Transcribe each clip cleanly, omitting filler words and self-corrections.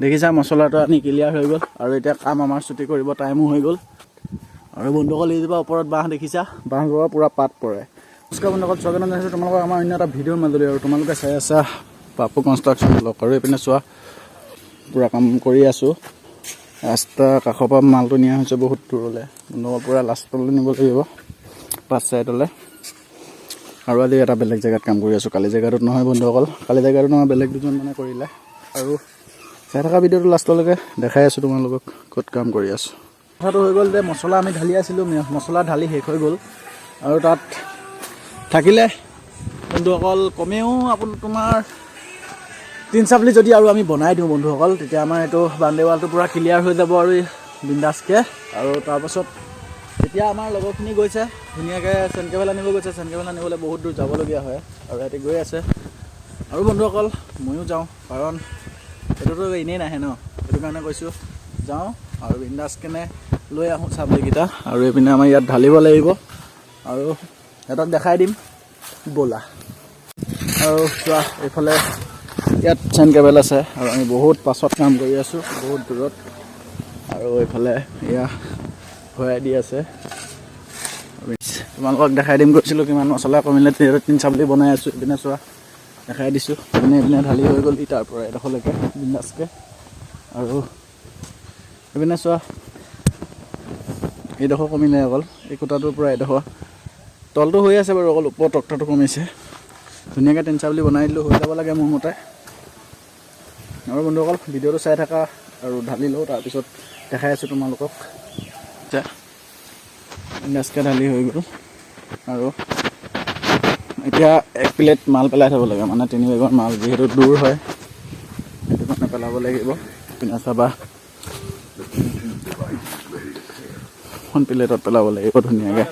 দেখিছা মছলাটো আনি ক্লিয়াৰ হৈ গ'ল আৰু এতিয়া কাম আমাৰ ছুটি কৰিব টাইমো হৈ গ'ল আৰু বন্ধুসকল এইজোপা ওপৰত বাঁহ দেখিছা বাঁহজোপা পুৰা পাত পৰে নমস্কাৰ বন্ধুসকল স্বাগতম জনাইছোঁ তোমালোকক আমাৰ অন্য এটা ভিডিঅ'ৰ মাজলৈ আৰু তোমালোকে চাই আছা পাপু কনষ্ট্ৰাকশ্যন ব্লগ আৰু এইপিনে চোৱা পুৰা কাম কৰি আছোঁ ৰাস্তা কাষৰ পৰা মালটো নিয়া হৈছে বহুত দূৰলৈ বন্ধুসকল পুৰা লাষ্টলৈ নিব লাগিব পাঁচ চাইডলৈ আৰু আজি এটা বেলেগ জেগাত কাম কৰি আছোঁ কালি জেগাটোত নহয় বন্ধুসকল কালি জেগাটোত নহয় বেলেগ দুজন মানে কৰিলে আৰু চাই থকা ভিডিঅ'টো লাষ্টলৈকে দেখাই আছোঁ তোমালোকক ক'ত কাম কৰি আছোঁ কথাটো হৈ গ'ল যে মছলা আমি ঢালি আছিলোঁ মছলা ঢালি শেষ হৈ গ'ল আৰু তাত থাকিলে বন্ধুসকল কমেও তোমাৰ 3 চাপলি যদি আৰু আমি বনাই দিওঁ বন্ধুসকল তেতিয়া আমাৰ এইটো বাউণ্ডেৰী ৱালটো পুৰা ক্লিয়াৰ হৈ যাব আৰু বিন্দাছকৈ আৰু তাৰপাছত এতিয়া আমাৰ লগৰখিনি গৈছে ধুনীয়াকৈ চেনকেবেল আনিব গৈছে চেনকেবেল আনিবলৈ বহুত দূৰ যাবলগীয়া হয় আৰু সিহঁতে গৈ আছে আৰু বন্ধুসকল ময়ো যাওঁ কাৰণ এইটোতো এনেই নাহে ন সেইটো কাৰণে কৈছোঁ যাওঁ আৰু বিন্দাছকেনে লৈ আহোঁ চাপলিকেইটা আৰু এইপিনে আমাৰ ইয়াত ঢালিব লাগিব আৰু সিহঁতক দেখাই দিম ব'লা আৰু চোৱা এইফালে ইয়াত চেনকেবেল আছে আৰু আমি বহুত পাছত কাম কৰি আছোঁ বহুত দূৰত আৰু এইফালে এয়া ভৰাই দি আছে তোমালোকক দেখাই দিম কৈছিলোঁ কিমান মছলা কমিলে 3 চাপলি বনাই আছোঁ এইপিনে চোৱা দেখাই দিছোঁ এইপিনে ঢালি হৈ গ'ল তাৰ পৰা এডোখৰলৈকে বিন্দাছকৈ আৰু এইপিনে চোৱা এইডোখৰ কমিলে অকল এই কোটাটোৰ পৰা এডোখৰ তলটো হৈ আছে বাৰু অকল ওপৰ টকটাটো কমিছে ধুনীয়াকৈ 3 চাপলি বনাই দিলোঁ হৈ যাব লাগে মোৰ মতে আৰু বন্ধুসকল ভিডিঅ'টো চাই থাকা আৰু ঢালি লওঁ তাৰপিছত দেখাই আছোঁ তোমালোকক বিন্দাছকৈ ঢালি হৈ গ'ল আৰু এতিয়া 1 প্লেট মাল পেলাই থ'ব লাগে মানে 3 বেগৰ মাল যিহেতু দূৰ হয় সেইটো কাৰণে পেলাব লাগিব পিনে চাবা এখন প্লেটত পেলাব লাগিব ধুনীয়াকৈ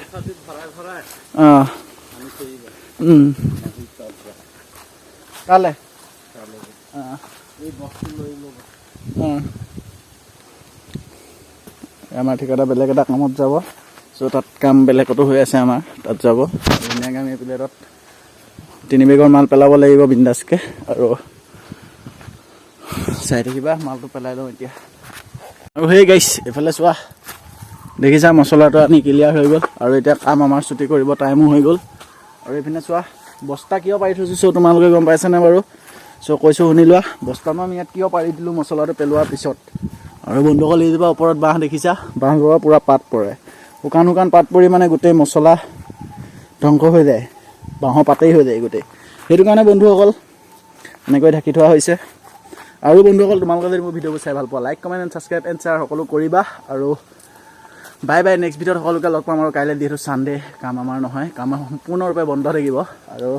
অঁ কালে আমাৰ ঠিকাদাৰ বেলেগ এটা কামত যাব চ' তাত কাম বেলেগতো হৈ আছে আমাৰ তাত যাব ধুনীয়াকৈ আমি প্লেটত 3 বেগৰ মাল পেলাব লাগিব বিন্দাছকৈ আৰু চাই থাকিবা মালটো পেলাই লওঁ এতিয়া আৰু সেই গাইছ এইফালে চোৱা দেখিছা মছলাটো আনি ক্লিয়াৰ হৈ গ'ল আৰু এতিয়া কাম আমাৰ ছুটি কৰিব টাইমো হৈ গ'ল আৰু এইপিনে চোৱা বস্তা কিয় পাৰি থৈছোঁ চ' তোমালোকে গম পাইছানে বাৰু চ' কৈছোঁ শুনি লোৱা বস্তানো আমি ইয়াত কিয় পাৰি দিলোঁ মছলাটো পেলোৱাৰ পিছত আৰু বন্ধুসকল এইজোপা ওপৰত বাঁহ দেখিছা বাঁহজোপা পুৰা পাত পৰে শুকান পাত পৰি মানে গোটেই মছলা ধ্বংস হৈ যায় বাঁহৰ পাতেই হৈ যায় গোটেই সেইটো কাৰণে বন্ধুসকল এনেকৈ ঢাকি থোৱা হৈছে আৰু বন্ধুসকল তোমালোকে যদি মোৰ ভিডিঅ'বোৰ চাই ভাল পোৱা like comment and subscribe and share সকলো কৰিবা আৰু বাই বাই নেক্সট ভিডিঅ'ত সকলোকে লগ পাম আৰু কাইলৈ যিহেতু ছানডে কাম আমাৰ নহয় কাম সম্পূৰ্ণৰূপে বন্ধ থাকিব আৰু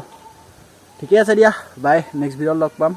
ঠিকে আছে দিয়া বাই নেক্সট ভিডিঅ'ত লগ পাম